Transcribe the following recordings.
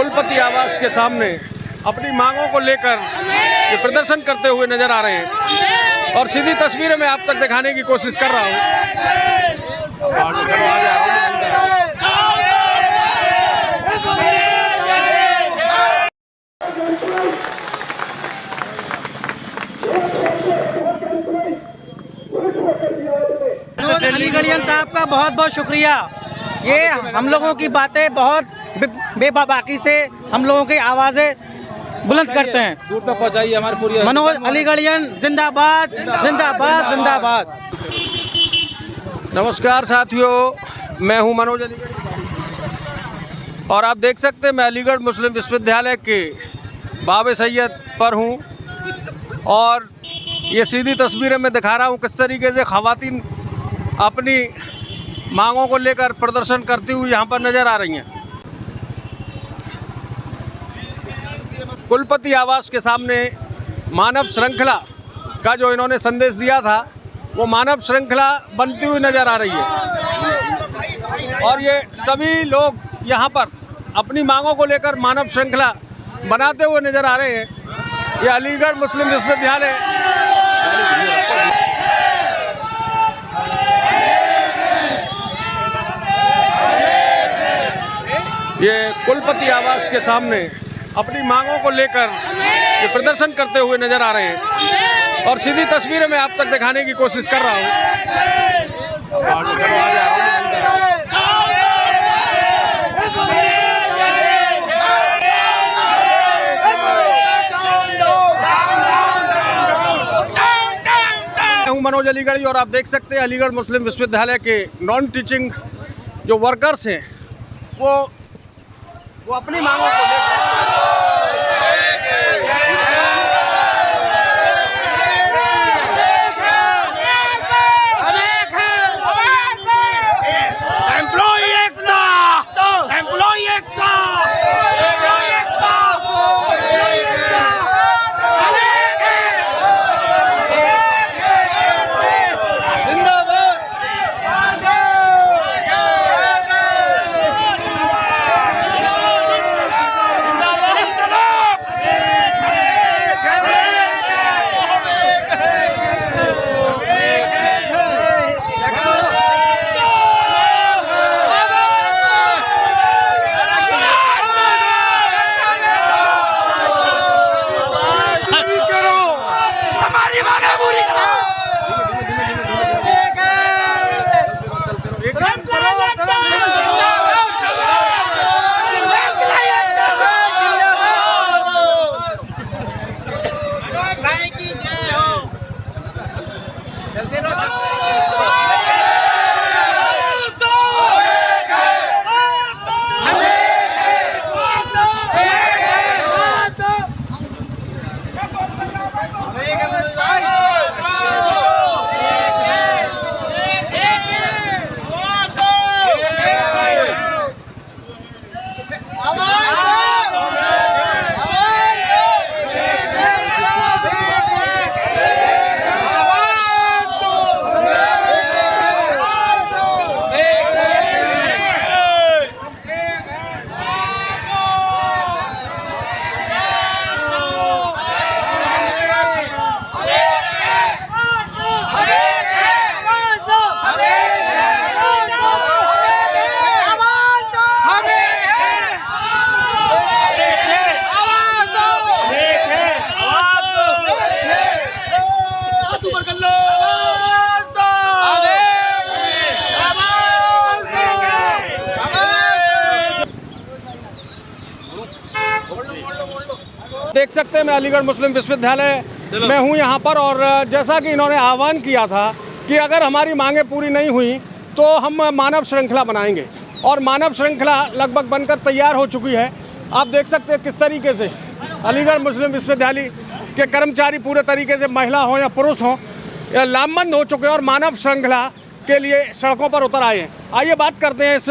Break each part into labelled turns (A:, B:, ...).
A: कुलपति आवास के सामने अपनी मांगों को लेकर ये प्रदर्शन करते हुए नजर आ रहे हैं और सीधी तस्वीरें मैं आप तक दिखाने की कोशिश कर रहा हूं।
B: अलीगढ़ियन साहब का बहुत बहुत शुक्रिया। ये हम लोगों की बातें बहुत बेबाकी से हम लोगों की आवाज़ें बुलंद करते हैं।
C: दूर तक पहुंचाइए हमारे पूरी।
B: मनोज अलीगढ़ियन जिंदाबाद जिंदाबाद जिंदाबाद।
A: नमस्कार साथियों, मैं हूं मनोज अलीगढ़ और आप देख सकते हैं मैं अलीगढ़ मुस्लिम विश्वविद्यालय के बाब सैयद पर हूं और ये सीधी तस्वीरें मैं दिखा रहा हूं किस तरीके से ख़वातीन अपनी मांगों को लेकर प्रदर्शन करती हुई यहाँ पर नज़र आ रही हैं। कुलपति आवास के सामने मानव श्रृंखला का जो इन्होंने संदेश दिया था वो मानव श्रृंखला बनती हुई नज़र आ रही है और ये सभी लोग यहाँ पर अपनी मांगों को लेकर मानव श्रृंखला बनाते हुए नज़र आ रहे हैं। ये अलीगढ़ मुस्लिम विश्वविद्यालय ये कुलपति आवास के सामने अपनी मांगों को लेकर ये प्रदर्शन करते हुए नजर आ रहे हैं और सीधी तस्वीरें मैं आप तक दिखाने की कोशिश कर रहा हूं। मैं हूं मनोज अलीगढ़ी और आप देख सकते हैं अलीगढ़ मुस्लिम विश्वविद्यालय के नॉन टीचिंग जो वर्कर्स हैं वो अपनी मांगों को लेकर देख सकते हैं मैं अलीगढ़ मुस्लिम विश्वविद्यालय में हूं यहाँ पर और जैसा कि इन्होंने आह्वान किया था कि अगर हमारी मांगें पूरी नहीं हुई तो हम मानव श्रृंखला बनाएंगे और मानव श्रृंखला लगभग बनकर तैयार हो चुकी है। आप देख सकते हैं किस तरीके से अलीगढ़ मुस्लिम विश्वविद्यालय के कर्मचारी पूरे तरीके से महिला हो या पुरुष हो लामबंद हो चुके हैं और मानव श्रृंखला के लिए सड़कों पर उतर आए हैं। आइए बात करते हैं, इस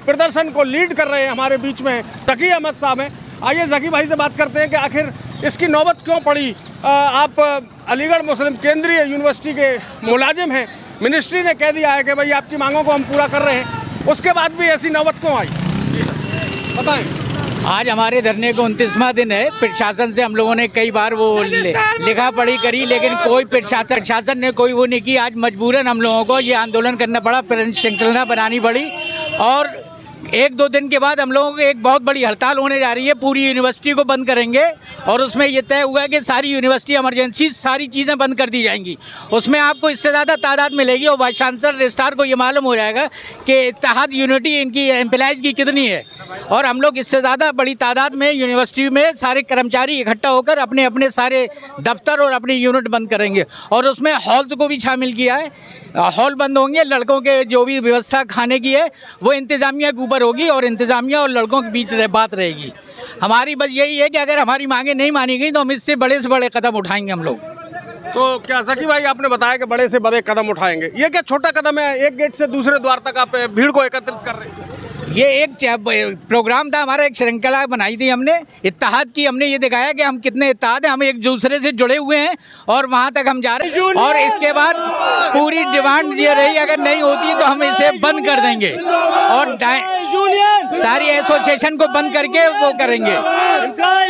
A: प्रदर्शन को लीड कर रहे हैं हमारे बीच में ज़की अहमद साहब हैं। आइए ज़की भाई से बात करते हैं कि आखिर इसकी नौबत क्यों पड़ी। आप अलीगढ़ मुस्लिम केंद्रीय यूनिवर्सिटी के मुलाजिम हैं, मिनिस्ट्री ने कह दिया है कि भाई आपकी मांगों को हम पूरा कर रहे हैं, उसके बाद भी ऐसी नौबत क्यों आई, बताएं।
C: आज हमारे धरने को 29वां दिन है। प्रशासन से हम लोगों ने कई बार वो लिखा पढ़ी करी, लेकिन कोई प्रशासन ने कोई वो नहीं की। आज मजबूरन हम लोगों को ये आंदोलन करना पड़ा, श्रृंखला बनानी पड़ी और 1-2 दिन के बाद हम लोगों को एक बहुत बड़ी हड़ताल होने जा रही है। पूरी यूनिवर्सिटी को बंद करेंगे और उसमें ये तय हुआ है कि सारी यूनिवर्सिटी इमरजेंसी सारी चीज़ें बंद कर दी जाएंगी। उसमें आपको इससे ज़्यादा तादाद मिलेगी और वाइस चांसलर रजिस्ट्रार को ये मालूम हो जाएगा कि इत्तेहाद यूनिटी इनकी एम्प्लॉइज़ की कितनी है। और हम लोग इससे ज़्यादा बड़ी तादाद में यूनिवर्सिटी में सारे कर्मचारी इकट्ठा होकर अपने अपने सारे दफ्तर और अपनी यूनिट बंद करेंगे। और उसमें हॉल्स को भी शामिल किया है। हॉल बंद होंगे, लड़कों के जो भी व्यवस्था खाने की है वो इंतज़ामिया के ऊपर होगी और इंतज़ामिया और लड़कों के बीच बात रहेगी। हमारी बस यही है कि अगर हमारी मांगें नहीं मानी गई तो हम इससे बड़े से बड़े कदम उठाएंगे हम लोग।
A: तो क्या ज़की भाई आपने बताया कि बड़े से बड़े कदम उठाएंगे, ये क्या छोटा कदम है? एक गेट से दूसरे द्वार तक आप भीड़ को एकत्रित कर रहे हैं।
C: ये एक प्रोग्राम था हमारा, एक श्रृंखला बनाई थी हमने इत्तेहाद की। हमने ये दिखाया कि हम कितने इत्तेहाद हैं, हम एक दूसरे से जुड़े हुए हैं और वहाँ तक हम जा रहे हैं। और इसके बाद पूरी डिमांड ये रही, अगर नहीं होती तो हम इसे बंद कर देंगे और सारी एसोसिएशन को बंद करके वो करेंगे।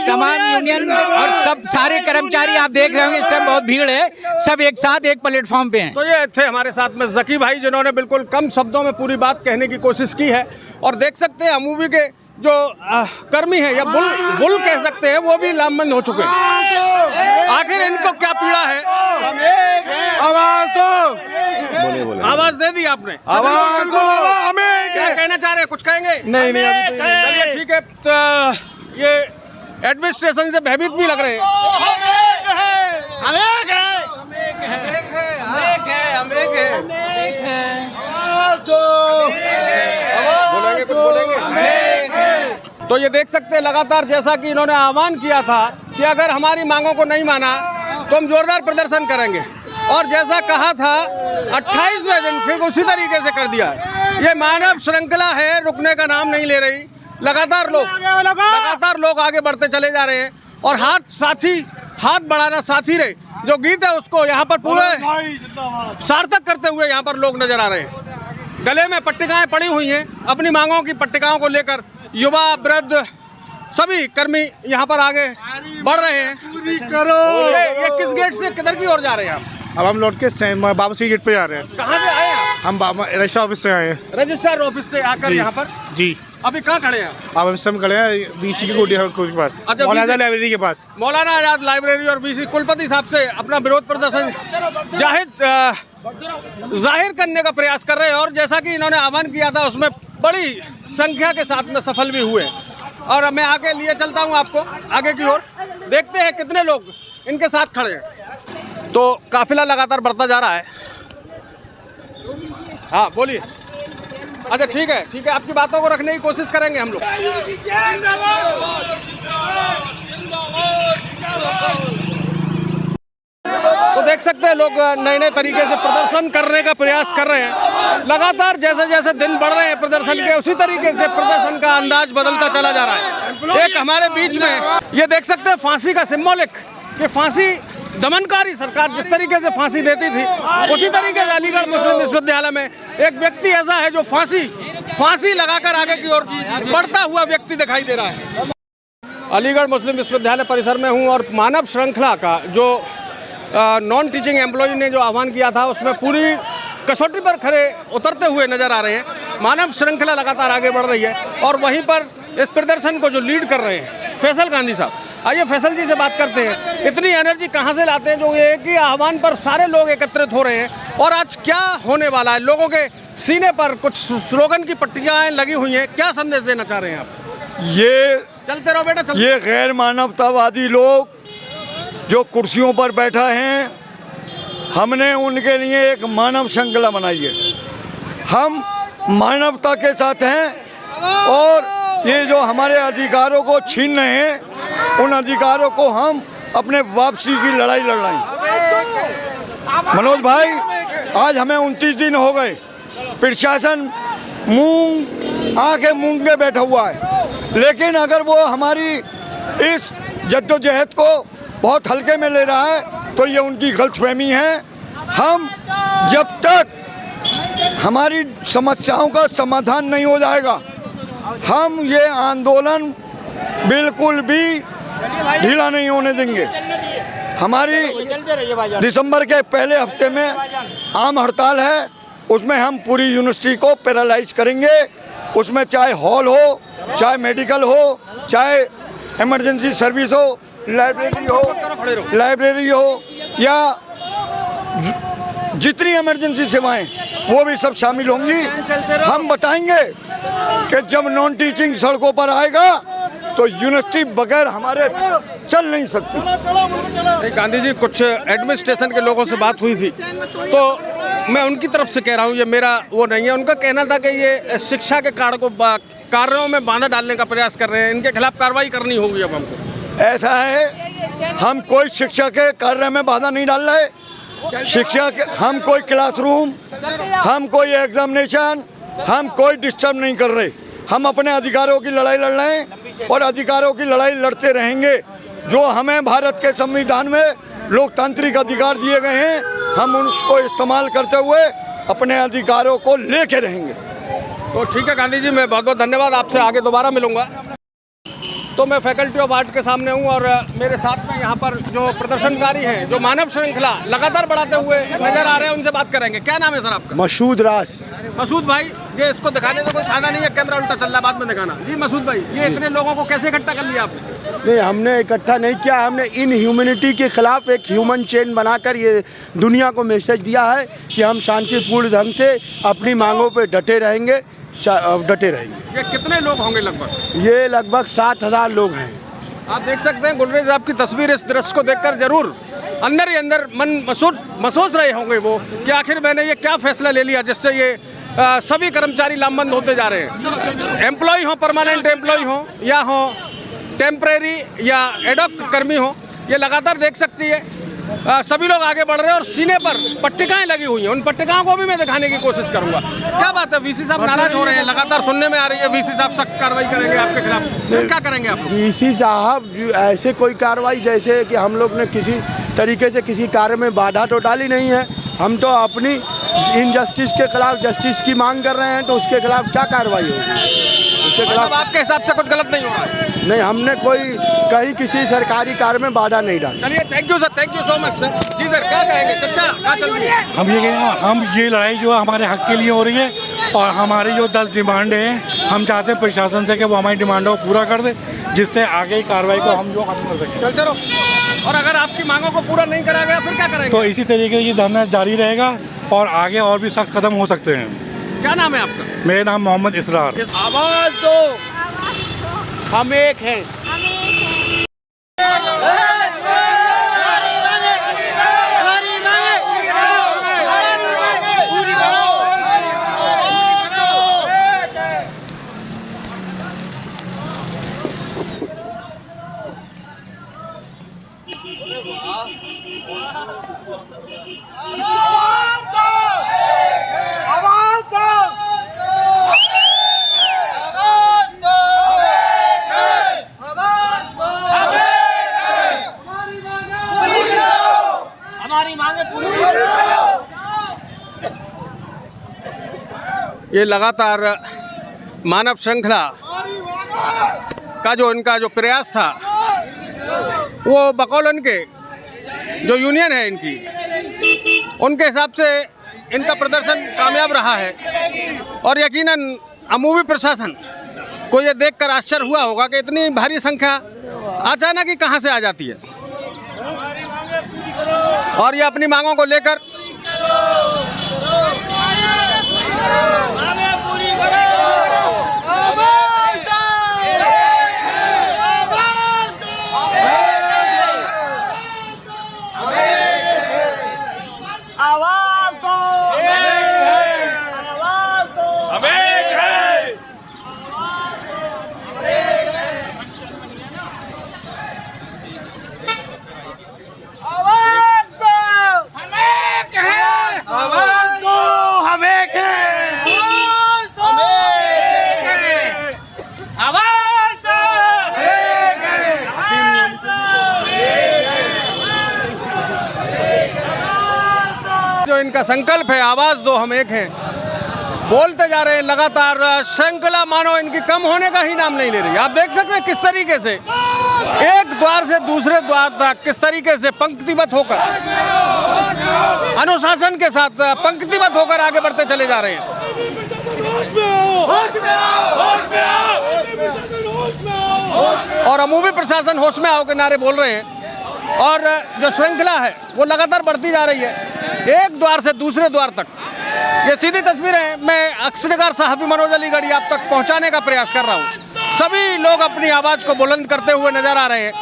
C: तमाम यूनियन और सब सारे कर्मचारी आप देख रहे होंगे, इस टाइम बहुत भीड़ है, सब एक साथ एक प्लेटफॉर्म पे हैं।
A: तो ये थे हमारे साथ में ज़की भाई, जिन्होंने बिल्कुल कम शब्दों में पूरी बात कहने की कोशिश की है। और देख सकते हैं अमूवी के जो कर्मी हैं या बुल कह सकते हैं, वो भी लामबंद हो चुके हैं। आखिर इनको क्या पीड़ा है? आवाज दो, आवाज दे दी आपने, आवाज दो। हमें क्या कहना चाह रहे हैं? कुछ कहेंगे? नहीं चलिए ठीक है। तो ये एडमिनिस्ट्रेशन से भयभीत भी लग रहे हैं। तो ये देख सकते हैं लगातार, जैसा कि इन्होंने आह्वान किया था कि अगर हमारी मांगों को नहीं माना तो हम जोरदार प्रदर्शन करेंगे। और जैसा कहा था 28वें दिन फिर उसी तरीके से कर दिया है। ये मानव श्रृंखला है, रुकने का नाम नहीं ले रही। लगातार लोग आगे बढ़ते चले जा रहे हैं और हाथ बढ़ाना साथी रहे जो गीत है उसको यहाँ पर पूरे सार्थक करते हुए यहाँ पर लोग नजर आ रहे हैं। गले में पट्टिकाएं पड़ी हुई हैं, अपनी मांगों की पट्टिकाओं को लेकर युवा वृद्ध सभी कर्मी यहाँ पर आगे बढ़ रहे हैं। ये किस गेट से किधर की ओर जा रहे हैं आप?
D: अब हम लौट के बाबा सी गेट पे जा रहे हैं।
A: कहाँ से आए आप?
D: हम रजिस्ट्रार ऑफिस से आए हैं।
A: रजिस्ट्रार ऑफिस से आकर यहाँ पर
D: जी
A: अभी कहाँ खड़े हैं?
D: अब हम खड़े हैं बीसी की कोठी के पास, मौलाना आजाद लाइब्रेरी के पास।
A: मौलाना आजाद लाइब्रेरी और बीसी कुलपति साहब से अपना विरोध प्रदर्शन जाहिर करने का प्रयास कर रहे हैं। और जैसा कि इन्होंने आह्वान किया था उसमें बड़ी संख्या के साथ में सफल भी हुए। और मैं आगे लिए चलता हूँ आपको आगे की ओर, देखते हैं कितने लोग इनके साथ खड़े हैं। तो काफिला लगातार बढ़ता जा रहा है। हाँ बोलिए। अच्छा ठीक है, आपकी बातों को रखने की कोशिश करेंगे हम लोग। तो देख सकते हैं लोग नए तरीके से प्रदर्शन करने का प्रयास कर रहे हैं। लगातार जैसे जैसे दिन बढ़ रहे हैं प्रदर्शन के, उसी तरीके से प्रदर्शन का अंदाज बदलता चला जा रहा है। एक हमारे बीच में ये देख सकते हैं फांसी का सिंबॉलिक, कि फांसी दमनकारी सरकार जिस तरीके से फांसी देती थी उसी तरीके से अलीगढ़ मुस्लिम विश्वविद्यालय में एक व्यक्ति ऐसा है जो फांसी लगाकर आगे की ओर बढ़ता हुआ व्यक्ति दिखाई दे रहा है। अलीगढ़ मुस्लिम विश्वविद्यालय परिसर में हूँ और मानव श्रृंखला का जो नॉन टीचिंग एम्प्लॉय ने जो आह्वान किया था उसमें पूरी कसौटी पर खड़े उतरते हुए नजर आ रहे हैं। मानव श्रृंखला लगातार आगे बढ़ रही है और वहीं पर इस प्रदर्शन को जो लीड कर रहे हैं फैसल गांधी साहब। आइए फैसल जी से बात करते हैं। इतनी एनर्जी कहाँ से लाते हैं जो एक ही आह्वान पर सारे लोग एकत्रित हो रहे हैं? और आज क्या होने वाला है? लोगों के सीने पर कुछ स्लोगन की पट्टियाँ लगी हुई हैं, क्या संदेश देना चाह रहे हैं आप?
E: ये
A: चलते रहो बेटा, चलते।
E: ये गैर मानवतावादी लोग जो कुर्सियों पर बैठा हैं, हमने उनके लिए एक मानव श्रृंखला बनाई है। हम मानवता के साथ हैं और ये जो हमारे अधिकारों को छीन रहे हैं उन अधिकारों को हम अपने वापसी की लड़ाई लड़ रहे हैं। मनोज भाई, आज हमें 29 दिन हो गए, प्रशासन आंखें मूंद के बैठा हुआ है। लेकिन अगर वो हमारी इस जद्दोजहद को बहुत हल्के में ले रहा है तो ये उनकी गलतफहमी है। हम जब तक हमारी समस्याओं का समाधान नहीं हो जाएगा, हम ये आंदोलन बिल्कुल भी ढीला नहीं होने देंगे। हमारी दिसंबर के पहले हफ्ते में आम हड़ताल है, उसमें हम पूरी यूनिवर्सिटी को पैरालाइज करेंगे। उसमें चाहे हॉल हो, चाहे मेडिकल हो, चाहे इमरजेंसी सर्विस हो, लाइब्रेरी हो या जितनी इमरजेंसी सेवाएं वो भी सब शामिल होंगी। हम बताएंगे कि जब नॉन टीचिंग सड़कों पर आएगा तो यूनिवर्सिटी बगैर हमारे चल नहीं सकती।
A: गांधी जी, कुछ एडमिनिस्ट्रेशन के लोगों से बात हुई थी, तो मैं उनकी तरफ से कह रहा हूँ, ये मेरा वो नहीं है। उनका कहना था कि ये शिक्षा के कार्यों में बाधा डालने का प्रयास कर रहे हैं, इनके खिलाफ कार्रवाई करनी होगी अब हमको।
E: ऐसा है, हम कोई शिक्षा के कार्य में बाधा नहीं डाल रहे। शिक्षा के हम कोई क्लासरूम, हम कोई एग्जामिनेशन, हम कोई डिस्टर्ब नहीं कर रहे। हम अपने अधिकारों की लड़ाई लड़ रहे हैं और अधिकारों की लड़ाई लड़ते रहेंगे। जो हमें भारत के संविधान में लोकतांत्रिक अधिकार दिए गए हैं, हम उसको इस्तेमाल करते हुए अपने अधिकारों को लेके रहेंगे।
A: तो ठीक है गांधी जी, मैं बहुत बहुत धन्यवाद, आपसे आगे दोबारा मिलूंगा। तो मैं फैकल्टी ऑफ आर्ट के सामने हूँ और मेरे साथ में यहाँ पर जो प्रदर्शनकारी हैं, जो मानव श्रृंखला लगातार बढ़ाते हुए नजर आ रहे हैं, उनसे बात करेंगे। क्या नाम है सर आपका?
F: मसूद रास।
A: मसूद भाई, ये इसको दिखाने का कोई फायदा नहीं है, कैमरा उल्टा चल रहा है, बाद में दिखाना। जी मसूद भाई, ये इतने लोगों को कैसे इकट्ठा कर लिया आपने?
F: नहीं, हमने इकट्ठा नहीं किया, हमने इन ह्यूमैनिटी के खिलाफ एक ह्यूमन चेन बनाकर ये दुनिया को मैसेज दिया है कि हम शांतिपूर्ण ढंग से अपनी मांगों पे डटे रहेंगे।
A: ये कितने लोग होंगे लगभग?
F: ये लगभग 7,000 लोग हैं।
A: आप देख सकते हैं गुलरेज साहब की तस्वीर, इस दृश्य को देखकर जरूर अंदर ही अंदर मन महसूस रहे होंगे वो कि आखिर मैंने ये क्या फैसला ले लिया जिससे ये सभी कर्मचारी लामबंद होते जा रहे हैं। एम्प्लॉय हो, परमानेंट एम्प्लॉय हो या हो टेम्परेरी या एडॉक कर्मी हो, ये लगातार देख सकती है सभी लोग आगे बढ़ रहे हैं और सीने पर पट्टिकाएं लगी हुई हैं। उन पट्टिकाओं को भी मैं दिखाने की कोशिश करूंगा। क्या बात है, वीसी साहब नाराज हो रहे हैं, लगातार सुनने में आ रही है वीसी साहब सख्त कार्रवाई करेंगे आपके खिलाफ, फिर क्या करेंगे आप?
F: वीसी साहब ऐसे कोई कार्रवाई, जैसे कि हम लोग ने किसी तरीके से किसी कार्य में बाधा तो डाली नहीं है। हम तो अपनी इनजस्टिस के खिलाफ जस्टिस की मांग कर रहे हैं, तो उसके खिलाफ क्या कार्रवाई होगी? उसके खिलाफ
A: आपके हिसाब से कुछ गलत नहीं हो रहा है?
F: नहीं, हमने कोई कहीं किसी सरकारी कार्य में बाधा नहीं डाली।
A: चलिए, thank you sir, thank you so much sir. जी सर, क्या कहेंगे? चर्चा क्या चल रही है?
G: हम ये कहेंगे, हम ये लड़ाई जो हमारे हक के लिए हो रही है और हमारी जो 10 डिमांड हैं, हम चाहते हैं प्रशासन से कि वो हमारी डिमांडों को पूरा कर दे, जिससे आगे की कार्रवाई को हम जो खत्म कर सकें।
A: चलते रहो। और अगर आपकी मांगों को पूरा नहीं करा गया फिर क्या करेंगे?
G: तो इसी तरीके से ये धरना जारी रहेगा और आगे और भी सख्त कदम हो सकते हैं।
A: क्या नाम है आपका?
G: मेरा नाम मोहम्मद इसरार।
F: आवाज दो, हम एक हैं।
A: ये लगातार मानव श्रृंखला का जो इनका जो प्रयास था, वो बकौल इनके जो यूनियन है इनकी, उनके हिसाब से इनका प्रदर्शन कामयाब रहा है। और यकीनन अमूवी प्रशासन को ये देखकर आश्चर्य हुआ होगा कि इतनी भारी संख्या अचानक ही कहां से आ जाती है। और ये अपनी मांगों को लेकर जो इनका संकल्प है, आवाज दो हम एक हैं, बोलते जा रहे हैं लगातार। श्रृंखला मानो इनकी कम होने का ही नाम नहीं ले रही। आप देख सकते हैं किस तरीके से एक द्वार से दूसरे द्वार तक किस तरीके से पंक्तिबद्ध होकर, अनुशासन के साथ पंक्तिबद्ध होकर आगे बढ़ते चले जा रहे हैं। और अमूमी प्रशासन होश में आओ के नारे बोल रहे हैं। और जो श्रृंखला है वो लगातार बढ़ती जा रही है, एक द्वार से दूसरे द्वार तक। ये सीधी तस्वीरें हैं, मैं अक्सरकार साहबी मनोज अलीगढ़ी आप तक पहुंचाने का प्रयास कर रहा हूं। सभी लोग अपनी आवाज़ को बुलंद करते हुए नजर आ रहे हैं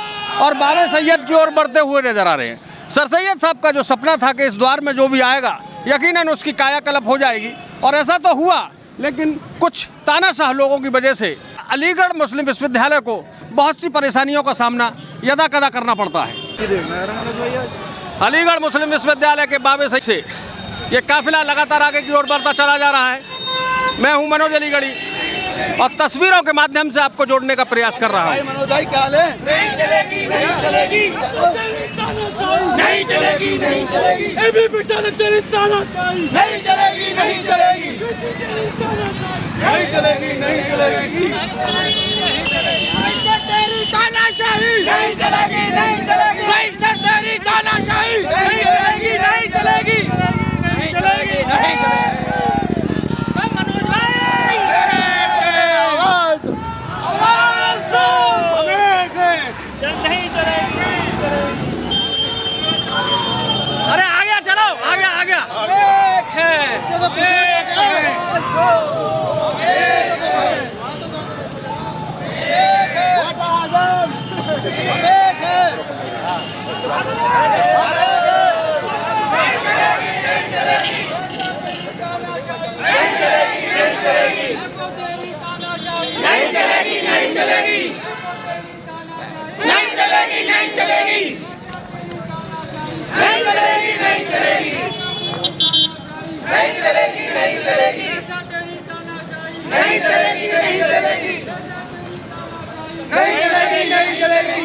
A: और बाबा सैयद की ओर बढ़ते हुए नजर आ रहे हैं। सर सैयद साहब का जो सपना था कि इस द्वार में जो भी आएगा यकीनन उसकी कायाकल्प हो जाएगी, और ऐसा तो हुआ, लेकिन कुछ तानाशाह लोगों की वजह से अलीगढ़ मुस्लिम विश्वविद्यालय को बहुत सी परेशानियों का सामना यदा कदा करना पड़ता है। अलीगढ़ मुस्लिम विश्वविद्यालय के बाबे से ये काफिला लगातार आगे की ओर बढ़ता चला जा रहा है। मैं हूं मनोज अलीगढ़ी और तस्वीरों के माध्यम से आपको जोड़ने का प्रयास कर रहा हूं।
F: मनोज भाई क्या हाल है? नहीं चलेगी, नहीं चलेगी, नहीं चलेगी, नहीं चलेगी, तेरी तानाशाही नहीं चलेगी, नहीं चलेगी, नहीं चलेगी, नहीं चलेगी, तेरी तानाशाही नहीं चलेगी, नहीं चलेगी, तेरी तानाशाही नहीं चलेगी, नहीं चलेगी, नहीं चलेगी, नहीं चलेगी।
A: अरे आ गया, चलो आ गया, आ गया।
F: नहीं चलेगी, नहीं चलेगी, नहीं चलेगी, नहीं चलेगी, नहीं चलेगी, नहीं चलेगी, नहीं चलेगी, नहीं चलेगी, नहीं चलेगी, नहीं चलेगी, नहीं चलेगी, नहीं चलेगी।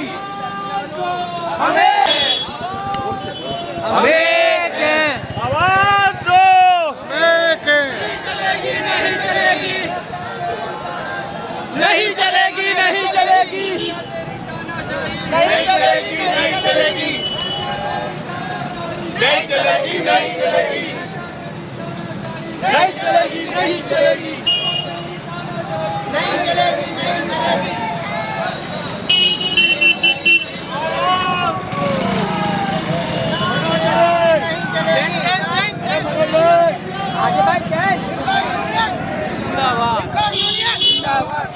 F: हमें आवाज दो। नहीं चलेगी, नहीं चलेगी, नहीं चलेगी, नहीं चलेगी, नहीं चलेगी, नहीं चलेगी, नहीं चलेगी, नहीं चलेगी, नहीं चलेगी, नहीं चलेगी, नहीं चलेगी, नहीं चलेगी। आगे भाई क्या है? जिंदाबाद, जिंदाबाद,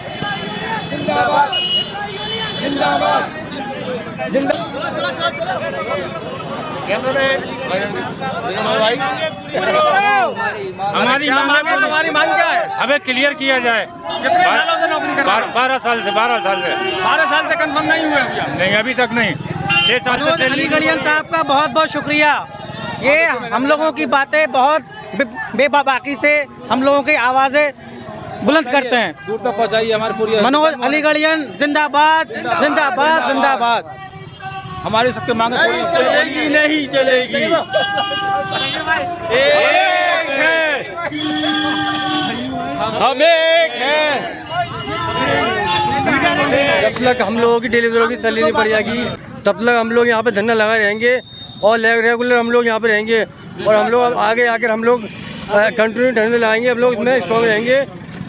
F: जिंदाबाद, जिंदाबाद,
G: हमारी मांग है, तुम्हारी मांग क्या है? हमें क्लियर किया जाए।
A: कितने सालों से नौकरी कर रहे हो?
G: 12 साल से 12 साल से
A: 12 साल से कंफर्म नहीं हुए अभी आप?
G: नहीं, अभी तक नहीं। 6 साल
B: मनोज
G: से
B: अलीगढ़ियन साहब का बहुत बहुत शुक्रिया। ये हम लोगों की बातें बहुत बेबाकी से हम लोगों की आवाज़ें बुलंद करते हैं।
H: दूर तक पहुंचाइए हमारी पूरी।
B: मनोज अलीगढ़ियन जिंदाबाद, जिंदाबाद, जिंदाबाद।
H: हमारी सबके मांगे पूरी
F: चलेगी, नहीं चलेगी। एक है, हम एक हैं।
I: जब तक हम लोगों की डिलीवरी की सैलरी नहीं बढ़ जाएगी तब तक हम लोग यहाँ पे धरना लगाए रहेंगे और रेगुलर हम लोग यहाँ पे रहेंगे। और हम लोग आगे आकर हम लोग कंटिन्यू धरने लगाएंगे। हम लोग इसमें स्ट्रॉन्ग रहेंगे,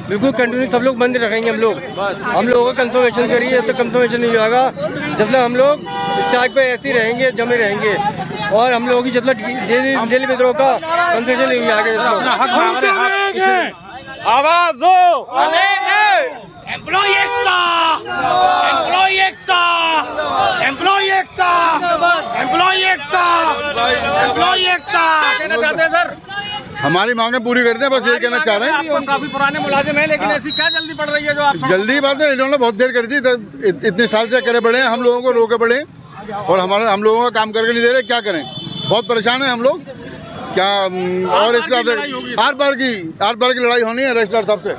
I: बिल्कुल कंटिन्यू सब लोग बंद रखेंगे। हम लोगों का कंफर्मेशन करिए, जब तक कंफर्मेशन नहीं होगा जब तक हम लोग स्ट्राइक पे ऐसे ही रहेंगे, जमे रहेंगे। और हम लोगों की जब तक डेली विद्रोह का कंफर्मेशन नहीं होगा
F: आवाज दो। एम्प्लॉय एकता, एम्प्लॉय एकता, एम्प्लॉय एकता, एम्प्लॉय एकता, एम्प्लॉय एकता।
A: कहना चाहते हैं सर?
D: हमारी मांगे पूरी करते हैं, बस यही कहना चाह रहे हैं।
A: आप काफी पुराने मुलाजिम हैं, लेकिन ऐसी क्या जल्दी पड़ रही है जो आप?
D: जल्दी बात है, इन्होंने बहुत देर कर दी। इतने साल से करे बड़े हैं, हम लोगों को रोके बड़े और हम लोगों का काम करके नहीं दे रहे। क्या करें, बहुत परेशान हैं हम लोग। क्या और इसके साथ आर पार की लड़ाई होनी है रजिस्ट्रार साहब से।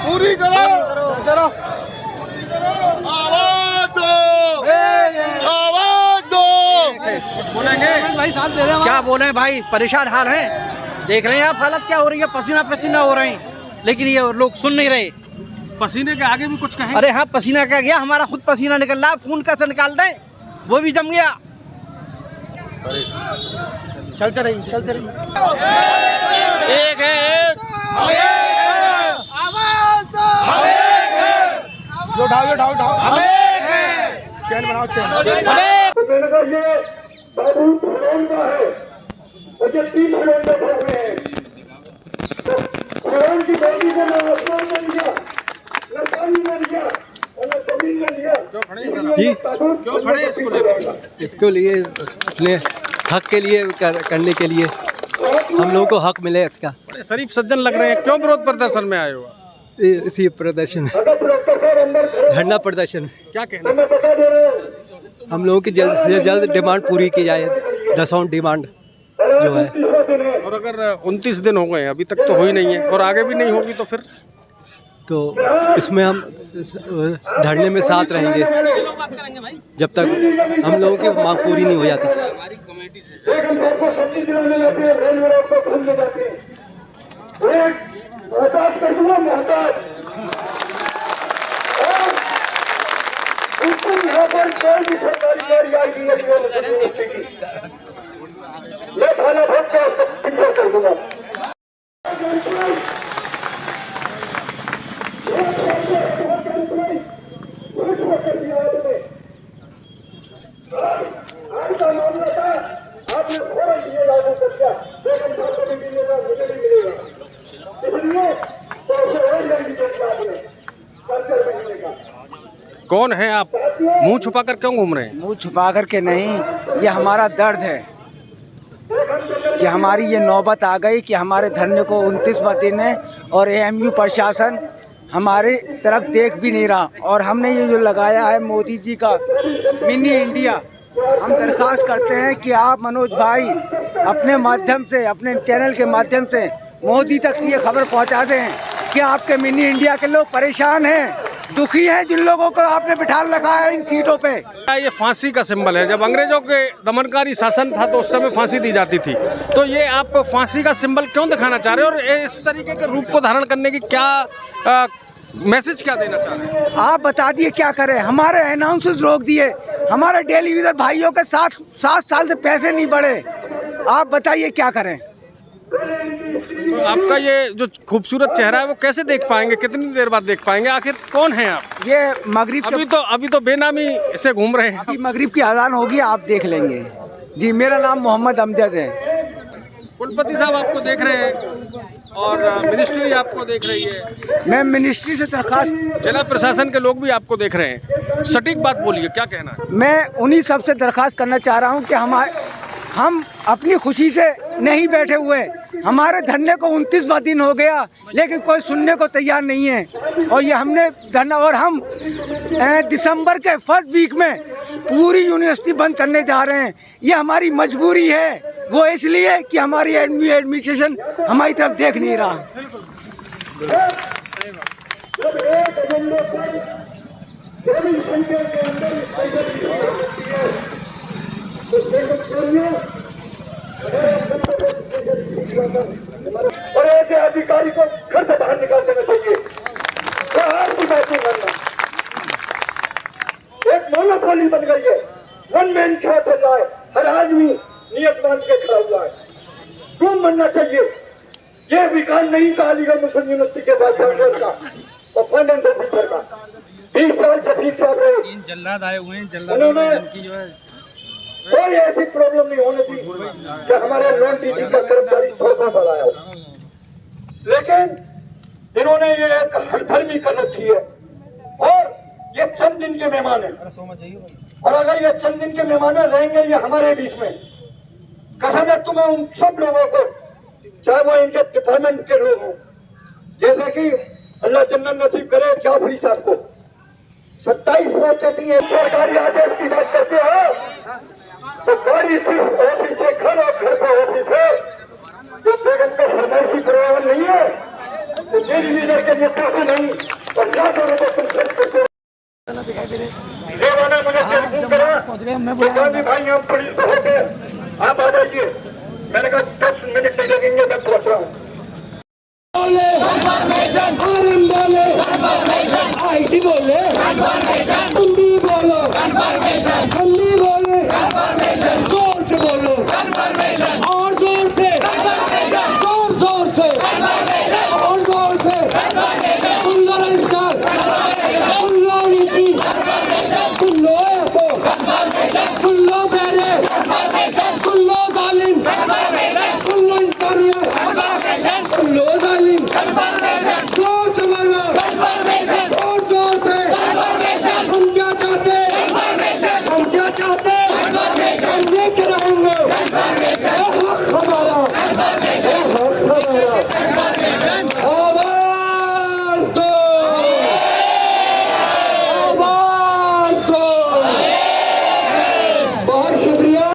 D: पूरी करो। आवाज दो, आवाज दो।
A: बोलेंगे
B: भाई साथ दे रहे हैं। क्या बोले भाई, परेशान हाल है। देख रहे हैं आप हालत क्या हो रही है, पसीना पसीना हो रहे हैं, लेकिन ये लोग सुन नहीं रहे।
A: पसीने के आगे भी कुछ कहें?
B: अरे हाँ, पसीना क्या गया, हमारा खुद पसीना निकल रहा, खून कैसे निकाल दें, वो भी जम गया। चलते रहिए, चलते रहिए।
A: एक है एक,
F: आवाज दो, उठाओ उठाओ उठाओ, चैन बनाओ, चैन।
D: मैंने कहा ये बाबू फलोन का है और ये 3 फलोन में भर हुए हैं। फलोन की बेटी को न आसमान में लिया, न पानी में लिया और न जमीन में लिया।
A: क्यों खड़े इसको लेकर?
I: इसको लिए अपने हक के लिए करने के लिए, हम लोगों को हक मिले इसका।
A: बड़े शरीफ सज्जन लग रहे हैं, क्यों विरोध प्रदर्शन में आए हो?
I: इसी प्रदर्शन, धरना प्रदर्शन।
A: क्या कहना चाहते हैं?
I: हम लोगों की जल्द से जल्द डिमांड पूरी की जाए, 10 डिमांड जो है।
A: और अगर 29 दिन हो गए अभी तक तो हो ही नहीं है और आगे भी नहीं होगी तो फिर
I: तो इसमें हम धरने में साथ रहेंगे जब तक हम लोगों की मांग पूरी नहीं हो जाती।
A: कौन है आप? मुंह छुपा कर क्यों घूम रहे हैं?
J: मुंह छुपा कर के नहीं, ये हमारा दर्द है कि हमारी ये नौबत आ गई कि हमारे धरने को 29वां दिन है और एएमयू प्रशासन हमारे तरफ देख भी नहीं रहा। और हमने ये जो लगाया है मोदी जी का मिनी इंडिया, हम दरख्वास्त करते हैं कि आप मनोज भाई अपने माध्यम से, अपने चैनल के माध्यम से मोदी तक ये खबर पहुंचा दें कि आपके मिनी इंडिया के लोग परेशान हैं, दुखी हैं, जिन लोगों को आपने बिठा रखा है इन सीटों पे।
A: ये फांसी का सिंबल है। जब अंग्रेजों के दमनकारी शासन था तो उस समय फांसी दी जाती थी, तो ये आप फांसी का सिंबल क्यों दिखाना चाह रहे हो और इस तरीके के रूप को धारण करने की क्या मैसेज क्या देना चाह रहे हैं?
J: आप बता दिए क्या करें, हमारे अनाउंसेस रोक दिए, हमारे टेलीविजन भाइयों के 7 साल से पैसे नहीं बढ़े, आप बताइए क्या करें।
A: तो आपका ये जो खूबसूरत चेहरा है वो कैसे देख पाएंगे, कितनी देर बाद देख पाएंगे? आखिर कौन है आप?
J: ये मगरिब
A: अभी तो बेनामी से घूम रहे हैं।
J: अभी मगरिब की अजान होगी, आप देख लेंगे। जी, मेरा नाम मोहम्मद अमजद है।
A: कुलपति साहब आपको देख रहे हैं और मिनिस्ट्री आपको देख रही है।
J: मैं मिनिस्ट्री से दरखास्त,
A: जिला प्रशासन के लोग भी आपको देख रहे हैं, सटीक बात बोलिए, क्या कहना है?
J: मैं उन्हीं सब से दरखास्त करना चाह रहा हूं कि हम अपनी खुशी से नहीं बैठे हुए, हमारे धरने को 29वां दिन हो गया लेकिन कोई सुनने को तैयार नहीं है। और ये हमने धरना, और हम दिसंबर के फर्स्ट वीक में पूरी यूनिवर्सिटी बंद करने जा रहे हैं। ये हमारी मजबूरी है, वो इसलिए कि हमारी एडमिनिस्ट्रेशन हमारी तरफ देख नहीं रहा।
D: और ऐसे अधिकारी को घर से बाहर निकाल देना चाहिए। एक मोनोपोली बन गई है, 1 मैन शो चल रहा है, हर आदमी नियत मान के खड़ा हुआ है। क्यों बनना चाहिए? ये विकास नहीं था अलीगढ़ मुस्लिम यूनिवर्सिटी के बाद का और फाइनेंस ऑफिसर का 20 साल शफीक साहब रहे,
H: जल्लाद आए हुए हैं,
D: उन्होंने कोई ऐसी प्रॉब्लम नहीं होने दी कि हमारे नॉन टीचिंग का कर्मचारी 100 बढ़ाया हो। लेकिन इन्होंने ये एक हठधर्मी कर रखी है और ये चंद दिन के मेहमान हैं। और अगर ये चंद दिन के मेहमान रहेंगे ये हमारे बीच में, कसम है तुम्हें उन सब लोगों को, चाहे वो इनके डिपार्टमेंट के लोग हों, जैसे कि अल्लाह जन्नत नसीब करे जाफरी साहब को 27 पोस्टें थी। सरकारी आदेश की बात करते हो तो गाड़ी सिर्फ ऑफिस से घर और घर से ऑफिस है। जो बेगम का फरमाइशी परिवार नहीं है तो मेरी लीडर के लिए पैसे नहीं और क्या करोगे तुम खर्च करते हो। मुझे टेलीफोन करा, गांधी भाई हम पुलिस से होकर आप आ जाइए। मैंने कहा 10 मिनट नहीं लगेंगे, मैं
A: आईटी बोले, तुम भी बोलो, हम भी बोले, जोर से बोलो, और जोर से, जोर जोर से, और जोर से, सुन लो रजिस्टर, सुन लो नीति, सुन लो ऐपो, सुन लो बैरे, सुन लो जालिम,